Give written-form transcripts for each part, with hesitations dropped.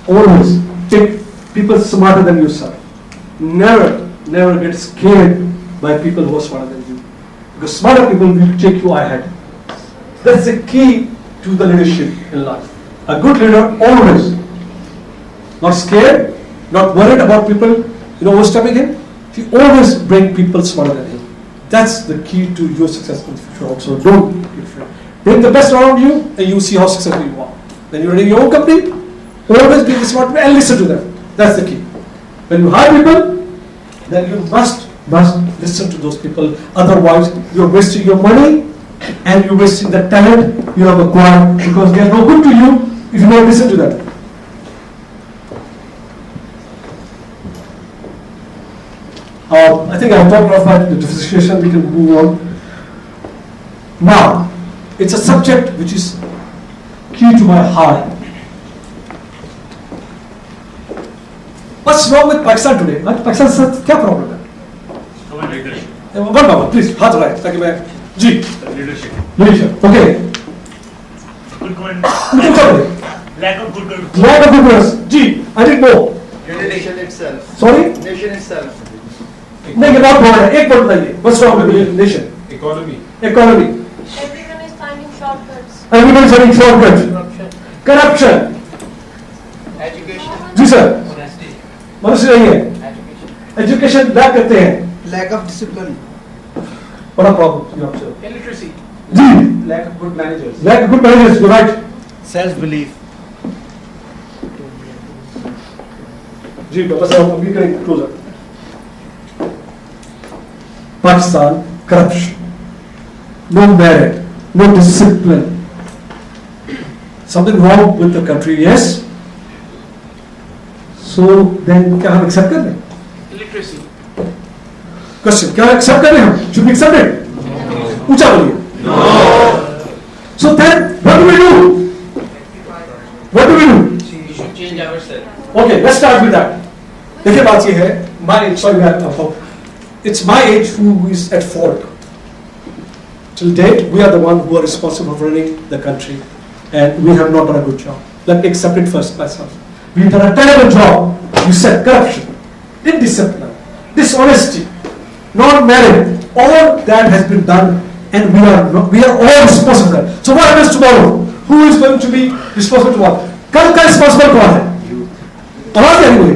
always take people smarter than yourself. Never get scared by people who are smarter than you. Because smarter people will take you ahead. That's the key to the leadership in life. A good leader always not scared, not worried about people, overstepping him. He always bring people smarter than him. That's the key to your success in the future also. Don't be afraid. Bring the best around you and you see how successful you are. When you're running your own company, always be the smart people and listen to them. That's the key. When you hire people, then you must listen to those people. Otherwise, you're wasting your money and you're wasting the talent you have acquired because they are no good to you if you don't listen to them. I think I've talked about the differentiation. We can move on. Now, it's a subject which is key to my heart. What's wrong with Pakistan today? Pakistan से क्या problem है? One Baba, please, हाथ उठाएं ताकि मैं जी. Leadership. Okay. Good governance. Lack of good governance. Lack of good governance. Ji, I need more. Nation itself. Sorry? Nation itself. नहीं, ये बहुत broad है. एक बार बताइए. What's wrong with nation? Economy. Economy. Everyone is finding shortcuts. Everyone is having shortcuts. Corruption. Education. Ji sir. मनुष्य नहीं है. Education. Education lack करते हैं. Lack of discipline. What a problem you observe. Illiteracy. Ji. Lack of good managers. Lack of good managers. You're right. Self-belief. जी बस हम अभी करेंगे closer. Pakistan, corruption, no merit, no discipline. Something wrong with the country, yes? So then क्या हम accept कर लें? Illiteracy. Question, क्या accept कर लें हम? Should we accept it? ऊंचा बोलिए. No. So then what do we do? What do we do? We should change ourselves. Okay, let's start with that. देखिए बात ये है, it's my age who is at fault. Till date, we are the one who are responsible for running the country, and we have not done a good job. Let me accept it first myself. We've done a terrible job. You said corruption, indiscipline, dishonesty, non-merit. All that has been done, and we are all responsible for that. So what happens tomorrow? Who is going to be responsible to what? कल का responsible कौन है? आवाज क्या नहीं बोली?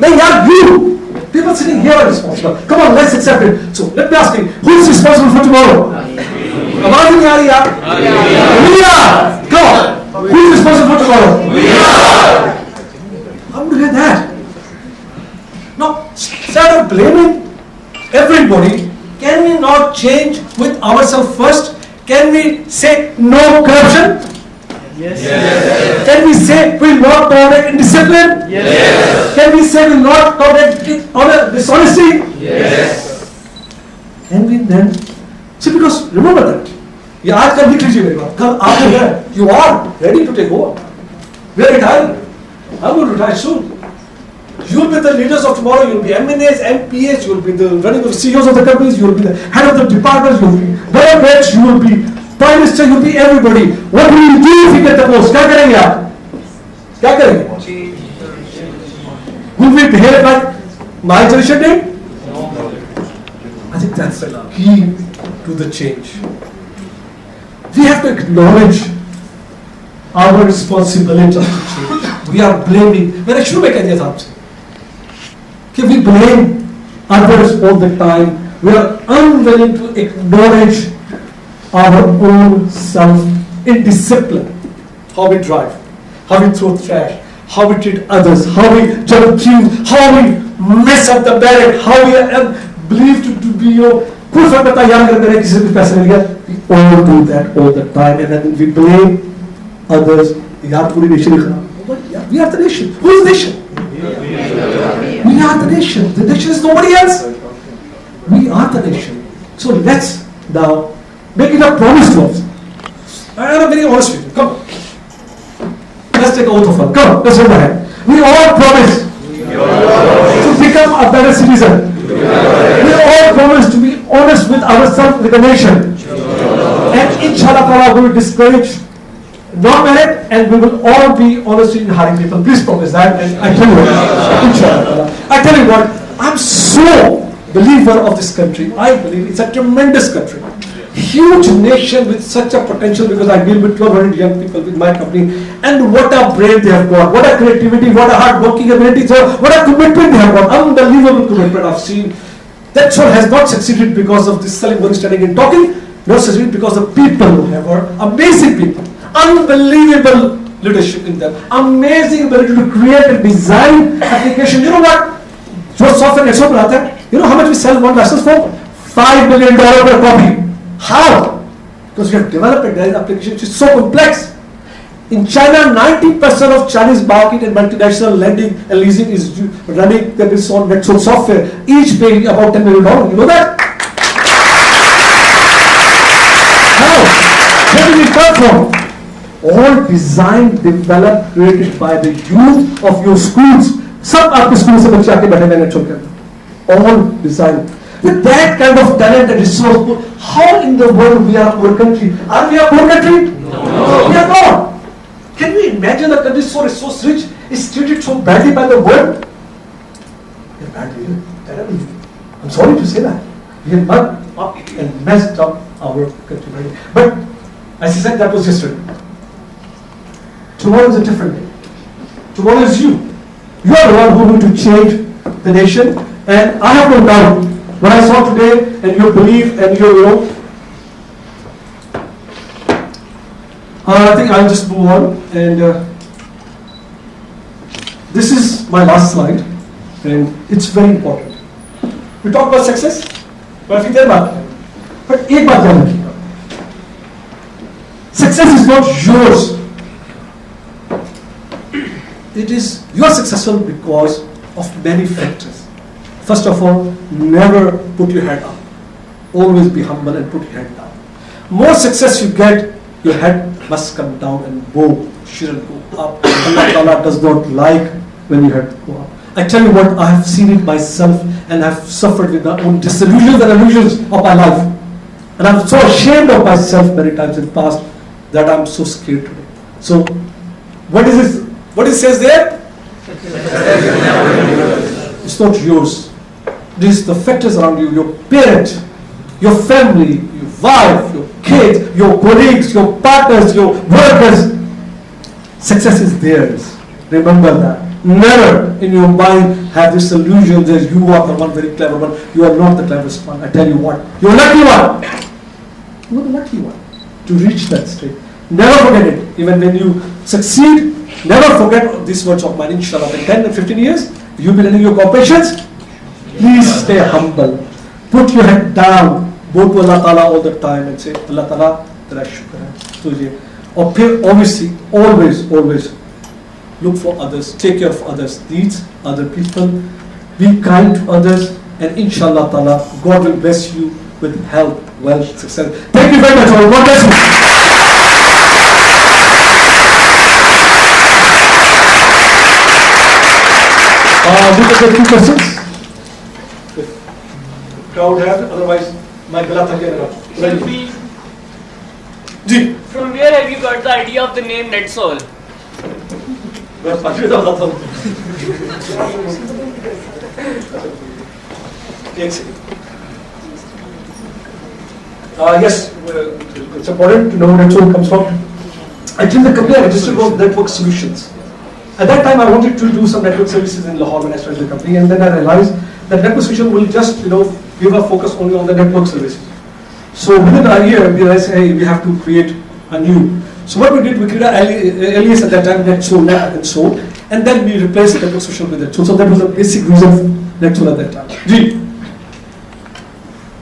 नहीं यार, you. People sitting here are responsible. Come on, let's accept it. So let me ask you, who is responsible for tomorrow? आवाज नहीं आ रही यार? We are. Come on. Who is responsible for tomorrow? We are. How do you get that? No, instead of blaming everybody, can we not change with ourselves first? Can we say no corruption? Yes. Can we say we will not tolerate indiscipline? Yes. Can we say we will not tolerate dishonesty? Yes. Can we then? See, because remember that. ये आज कल लिख लीजिए मेरी बात. कल आप जो है, you are ready to take over. We are retiring. I'm going to retire soon. You will be the leaders of tomorrow. You will be MNAs, MPAs. You will be the running of CEOs of the companies. You will be the head of the departments. You will be government. You will be Prime Minister. You will be everybody. What will you do if you get the post? क्या करेंगे आप? क्या करेंगे? Will we behave like my generation did? I think that's the key to the change. We have to acknowledge our responsibility to change. We are blaming. मैंने शुरू में कह दिया था आपसे कि we blame others all the time. We are unwilling to acknowledge our own self-indiscipline. How we drive, how we throw trash, how we treat others, how we jump queues, how we mess up the ballot, how we are believed to be कोई फर्क पड़ता यार अगर मेरे किसी से पैसे मिल गया. We all do that all the time, and then we blame others. यार पूरी nation खराब. But yeah, we are the nation. Who is the nation? We are the nation. The nation is nobody else. We are the nation. So let's now make it a promise to us. And I'm very honest with you. Come on. Let's take an oath of her. Come on, let's hold my hand. We all promise to become a better citizen. We all promise to be honest with ourselves, with the nation. And inshallah, we will discourage non-merit and we will all be honestly in hiring people. Please promise that. And I tell you what, inshallah, I tell you what, I'm so believer of this country. I believe it's a tremendous country. Huge nation with such a potential, because I deal with 1,200 young people with my company, and what a brain they have got, what a creativity, what a hard working ability, so what a commitment they have got, unbelievable commitment I've seen. That show has not succeeded because of this Salim standing and talking, not succeeded because of people who have got amazing people, unbelievable leadership in them, amazing ability to create and design application. You know what? जो software Excel बनाता है, you know how much we sell one license for? $5 million per copy. How? Because we have developed an application which is so complex. In China, 90% of Chinese market and multinational lending and leasing is running their business on Nexon software, each paying about $10 million. You know that? How? Where did it come from? All designed, developed, created by the youth of your schools. सब आपके school से बच्चे आके बैठे हैं network के अंदर. All designed. With that kind of talent and resource, how in the world we are a poor country? Are we a poor country? No. We are not. Can we imagine a country so resource rich is treated so badly by the world? We are badly, terribly. I'm sorry to say that. We have mucked up and messed up our country. But as I said, that was yesterday. Tomorrow is a different day. Tomorrow is you. You are the one who need to change the nation. And I have no doubt, what I saw today, and your belief, and your, I think I'll just move on. And this is my last slide, and it's very important. We talk about success, but I think but एक बात ध्यान रखिएगा. Success is not yours. It is, you are successful because of many factors. First of all, never put your head up. Always be humble and put your head down. More success you get, your head must come down and bow. Shouldn't go up. Allah Ta'ala does not like when your head go up. I tell you what, I have seen it myself, and I have suffered with my own disillusions and illusions of my life. And I'm so ashamed of myself many times in the past that I'm so scared today. So, what is this? What it says there? It's not yours. This is the factors around you, your parent, your family, your wife, your kids, your colleagues, your partners, your workers. Success is theirs. Remember that. Never in your mind have this illusion that you are the one very clever one. You are not the cleverest one. I tell you what, you're a lucky one. You're the lucky one to reach that state. Never forget it. Even when you succeed, never forget these words of mine. Inshallah, in 10 and 15 years, you'll be running your corporations. Please stay humble. Put your head down. Go to Allah Ta'ala all the time and say, Allah Ta'ala, tera shukr hai. Tujhe. Or obviously, always look for others. Take care of others' needs, other people. Be kind to others. And inshallah Ta'ala, God will bless you with health, wealth, success. Thank you very much. God bless you. We can take 2 questions. If crowd has, otherwise my gala thak gaya. Ji. From where have you got the idea of the name NetSol? मैं पाँचवीं दफा बताता हूँ. एक second. Yes, it's important to know where NetSol comes from. I think the company I registered was Network Solutions. At that time, I wanted to do some network services in Lahore when I started the company, and then I realized that network solution will just, give a focus only on the network services. So within a year, we realized, hey, we have to create a new. So what we did, we created an alias at that time, NetSol, and so, and then we replaced the network solution with NetSol. So that was the basic reason for NetSol at that time.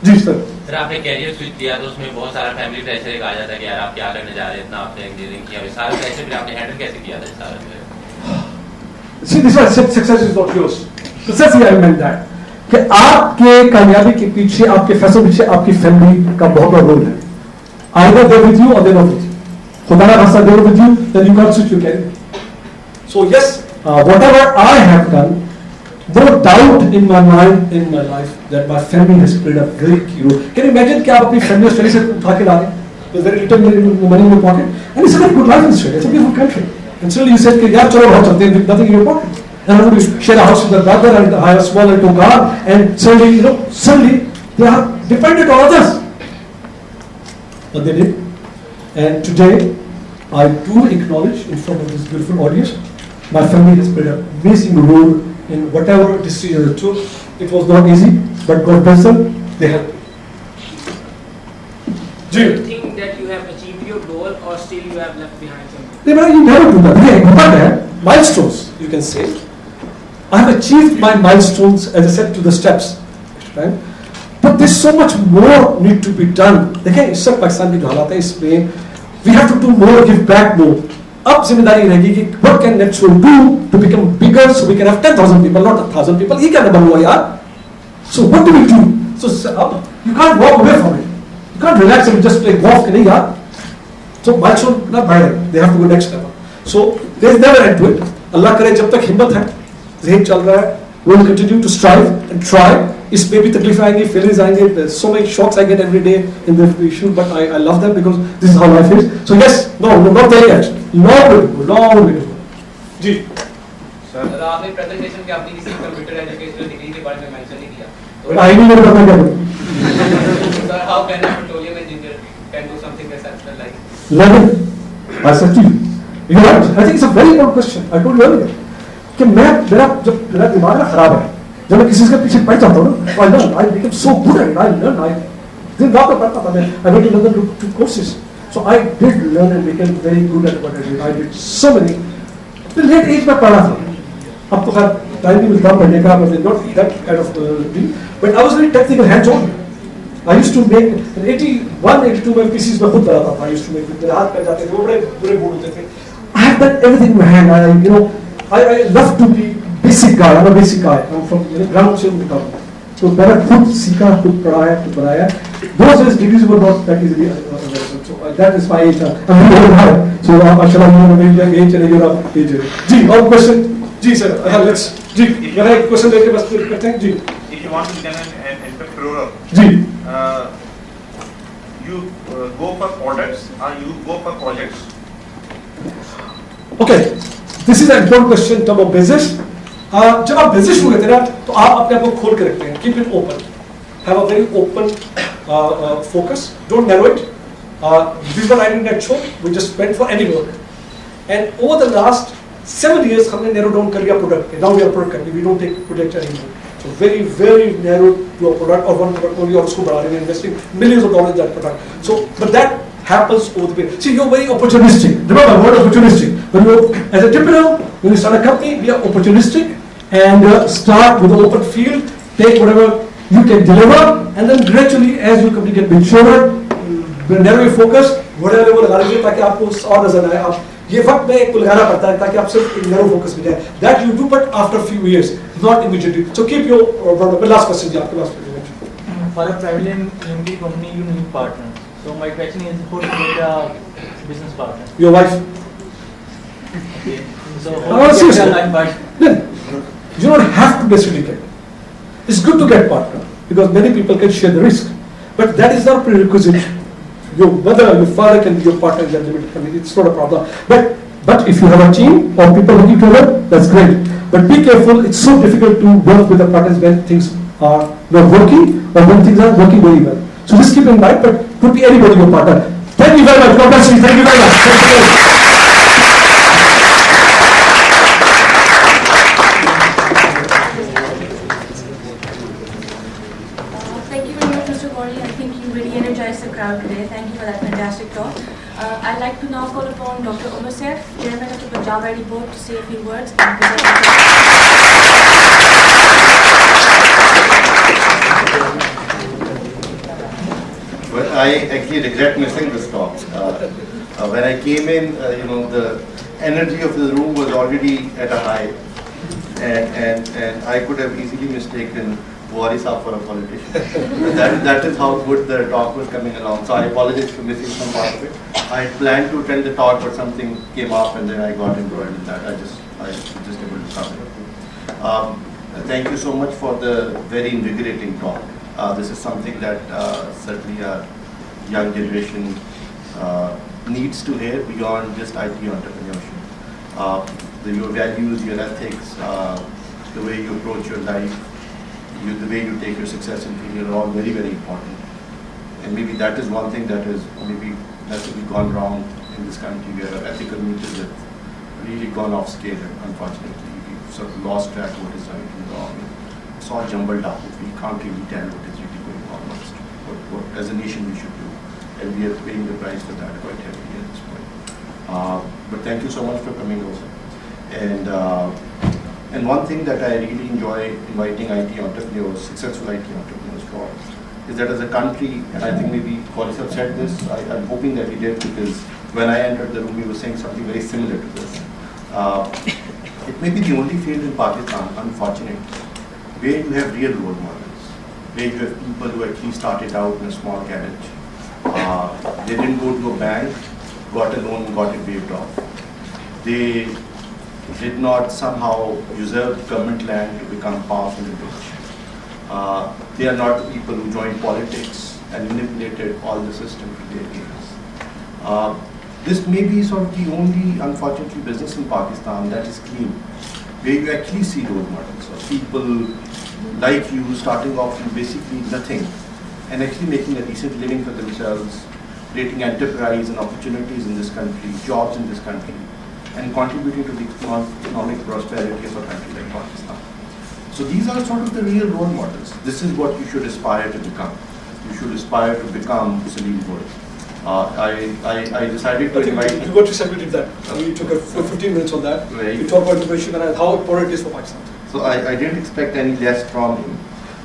जी sir. Sir आपने career switch किया तो उसमें बहुत सारा family pressure एक आ जाता है कि यार आप क्या करने जा रहे हैं, इतना आपने इंजीनियरिंग किया, सारा प्रेशर फिर आपने हैंडल कैसे किया था सारा? See, this is success is not yours. Success here I meant that. कि आपके कामयाबी के पीछे, आपके फैसलों के पीछे आपकी फैमिली का बहुत बड़ा रोल है. Either they're with you or they're not with you. खुदा ना खासा they're with you, then you can't switch your career. So yes, whatever I have done, no doubt in my mind, in my life, that my family has played a very key role. Can you imagine कि आप अपनी family Australia से उठा के ला रहे हैं? with very little money in your pocket, and it's a very good life in Australia. It's a beautiful country. And suddenly you said, "Yeah, chalo, bahut chalte hain," with nothing in your pocket. And I'm going to share a house with their brother and hire a small little car, and suddenly they are dependent on others. But they did. And today, I do acknowledge in front of this beautiful audience, my family has played an amazing role in whatever decision they took. It was not easy, but God bless them, they helped me. Do you think that you have achieved your goal or still you have left behind something? You never do that. Yeah, milestones, you can say. I have achieved my milestones, as I said, to the steps. Right? But there's so much more need to be done. देखिए इस सब पाकिस्तान की जो हालात है इसमें we have to do more, give back more. अब जिम्मेदारी रहेगी कि what can Netsoul do to become bigger so we can have 10,000 people, not 1,000 people. ये क्या नंबर हुआ यार? So what do we do? So you can't walk away from it. You can't relax and just play golf. नहीं यार. So milestone ना बढ़े. They have to go next level. So there's never end to it. अल्लाह करे जब तक हिम्मत है, ज़हन चल रहा है, we will continue to strive and try. इसमें भी तकलीफ आएंगी, failures आएंगे. There's so many shocks I get every day in the issue, but I love them because this is how life is. So yes, no, not there yet. Long way to go. जी. Sir आपने presentation के अपनी किसी computer educational degree के बारे में mention नहीं किया. तो आई नहीं मेरे करना क्या बोलूं? Sir, how can a petroleum engineer can do something exceptional like? Learning. I said to you. You're right. I think it's a very important question. I told you earlier. कि मेरा दिमाग ना खराब है. जब मैं किसी के पीछे पड़ जाता हूँ ना, I learn. I become so good at it. I learn. दिन रात में पढ़ता था मैं. I went to London to courses. So I did learn and became very good at what I did. I did so many. Till late age में पढ़ा था. अब तो खैर टाइम नहीं मिलता पढ़ने का, but not that kind of thing. But I was very technical, hands-on. I used to make 81, 82 में PCs में खुद बनाता था. I used to make मेरे हाथ पैर जाते थे, वो बड़े बुरे बोर्ड होते थे. I have done everything in my hand. I love to be basic guy. I'm a basic guy. I'm from ground zero to top. So मैंने खुद सीखा, खुद पढ़ाया, खुद बनाया. Those days degrees were not that easily available. So that is my age. I'm very high. So माशाल्लाह मेरी young age है, you're up age है. जी, और question? Ji sir. Let's. जी, मेरा एक question लेके बस करते हैं जी. If you want to become an entrepreneur, ji. You go for products or you go for projects? Okay. This is an important question in terms of business. जब आप business शुरू करते हैं ना, तो आप अपने आप को खोल के रखते हैं. Keep it open. Have a very open focus. Don't narrow it. This is what I did at show. We just went for any work. And over the last 7 years, हमने narrow down कर लिया product. Now we are product company. We don't take project anymore. So very, very narrow to a product or one product only. और उसको बढ़ा रहे हैं, investing millions of dollars in that product. So, but that happens over the period. See, you're very opportunistic. Remember the word opportunistic. When you, as a entrepreneur, when you start a company, be opportunistic and start with an open field, take whatever you can deliver, and then gradually, as your company get maturer, narrow your focus, whatever वो लगा लीजिए ताकि आपको और नजर आए. आप ये वक्त में एक लगाना पड़ता है ताकि आप सिर्फ एक narrow focus में जाए. That you do, but after a few years, not immediately. So keep your last question जी आपके पास. For a private limited company, you need partner. So my question is, how to get a business partner? Your wife. Okay. So how to get a life partner? You don't have to necessarily get. It's good to get partner because many people can share the risk, but that is not a prerequisite. Your mother, your father can be your partner in that limited company. It's not a problem. But if you have a team or people working together, that's great. But be careful. It's so difficult to work with the partners when things are not working or when things are working very well. So just keep in mind, but could be anybody your partner. Thank you very much. God bless you. Thank you very much. Thank you very much. Thank you very much, Mr. Ghauri. I think you really energized the crowd today. Thank you for that fantastic talk. I'd like to now call upon Dr. Umar Saif, Chairman of the Punjab ID Board, to say a few words. And Well, I actually regret missing this talk. When I came in, the energy of the room was already at a high, and I could have easily mistaken Ghauri Saab for a politician. that is how good the talk was coming along. So I apologize for missing some part of it. I had planned to attend the talk, but something came up, and then I got embroiled in that. I was just able to come. Thank you so much for the very invigorating talk. This is something that certainly our young generation needs to hear beyond just IT entrepreneurship. Your values, your ethics, the way you approach your life, the way you take your success and failure are all very, very important. And maybe that is one thing that has maybe massively gone wrong in this country, where our ethical meters have really gone off scale, unfortunately. We've sort of lost track of what is right and wrong. It's all jumbled up. We can't really tell what is really going on, what as a nation we should do. And we are paying the price for that quite heavily at this point. But thank you so much for coming over. And one thing that I really enjoy inviting IT entrepreneurs, successful IT entrepreneurs for, is that as a country, and I think maybe Ghauri have said this, I'm hoping that he did, because when I entered the room, he was saying something very similar to this. It may be the only field in Pakistan, unfortunately, where you have real role models, where you have people who actually started out in a small garage. They didn't go to a bank, got a loan, got it waived off. They did not somehow usurp government land to become powerful and rich. They are not the people who joined politics and manipulated all the system to their gains. This may be sort of the only, unfortunately, business in Pakistan that is clean, where you actually see role models of people like you starting off from basically nothing and actually making a decent living for themselves, creating enterprise and opportunities in this country, jobs in this country, and contributing to the economic prosperity of a country like Pakistan. So these are sort of the real role models. This is what you should aspire to become. You should aspire to become Salim Ghauri. I decided to invite... You got to did that. We took a 15 minutes on that. Right. We talked about entrepreneurship and how important it is for Pakistan. So I didn't expect any less from him.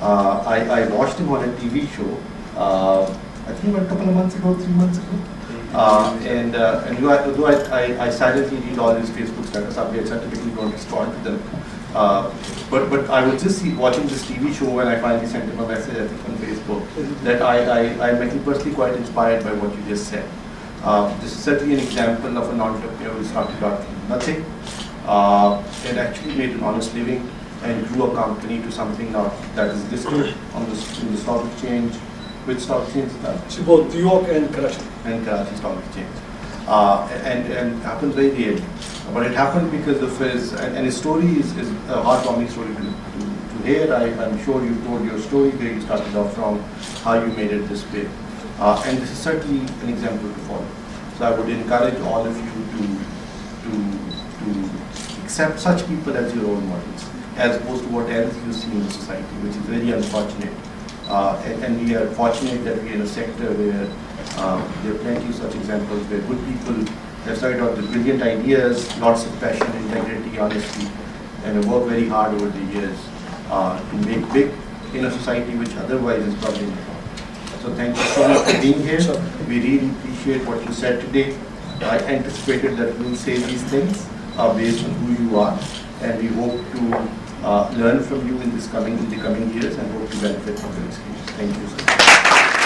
I watched him on a TV show, I think about a couple of months ago, 3 months ago. Though I silently read all his Facebook status updates, I typically don't respond to them. But I was just watching this TV show when I finally sent him a message, I think, on Facebook, that I'm actually personally quite inspired by what you just said. This is certainly an example of an entrepreneur who started out from nothing and actually made an honest living and grew a company to something now that is listed on in the stock exchange. Which stock exchange is that? So both New York and Karachi. And Karachi Stock Exchange. And happens very rarely. But it happened because of his, and his story is a heartwarming story to hear. I'm sure you told your story where you started off from, how you made it this big. And this is certainly an example to follow. So I would encourage all of you to accept such people as your role models, as opposed to what else you see in society, which is very unfortunate. And we are fortunate that we are in a sector where there are plenty of such examples where good people have started out with brilliant ideas, lots of passion, integrity, honesty, and have worked very hard over the years to make big in a society which otherwise is probably not. So thank you so much for being here. We really appreciate what you said today. I anticipated that you will say these things based on who you are, and we hope to learn from you in the coming years and hope to benefit from your experience. Thank you, sir.